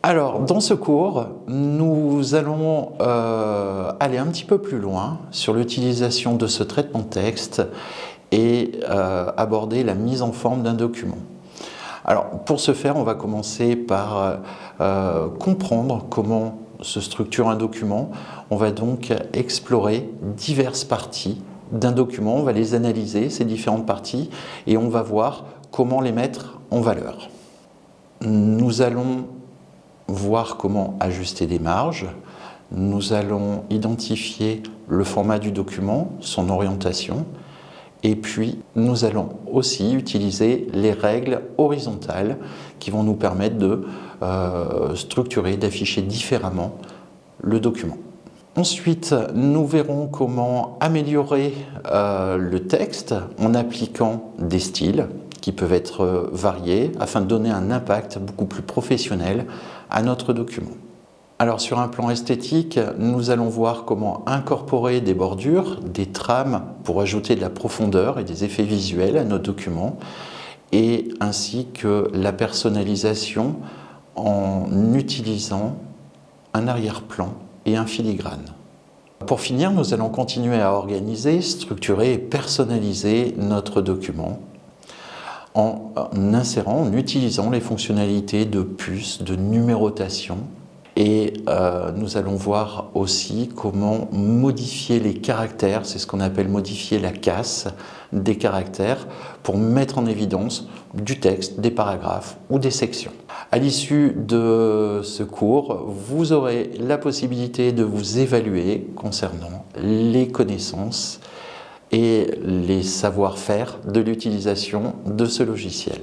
Alors, dans ce cours, nous allons aller un petit peu plus loin sur l'utilisation de ce traitement de texte et aborder la mise en forme d'un document. Alors, pour ce faire, on va commencer par comprendre comment se structure un document. On va donc explorer diverses parties d'un document, on va les analyser, ces différentes parties, et on va voir comment les mettre en valeur. Nous allons voir comment ajuster des marges. Nous allons identifier le format du document, son orientation, et puis nous allons aussi utiliser les règles horizontales qui vont nous permettre de structurer, d'afficher différemment le document. Ensuite, nous verrons comment améliorer le texte en appliquant des styles qui peuvent être variés afin de donner un impact beaucoup plus professionnel à notre document. Alors sur un plan esthétique, nous allons voir comment incorporer des bordures, des trames pour ajouter de la profondeur et des effets visuels à nos documents, et ainsi que la personnalisation en utilisant un arrière-plan et un filigrane. Pour finir, nous allons continuer à organiser, structurer et personnaliser notre document en insérant, en utilisant les fonctionnalités de puces, de numérotation. Et nous allons voir aussi comment modifier les caractères, c'est ce qu'on appelle modifier la casse des caractères pour mettre en évidence du texte, des paragraphes ou des sections. À l'issue de ce cours, vous aurez la possibilité de vous évaluer concernant les connaissances et les savoir-faire de l'utilisation de ce logiciel.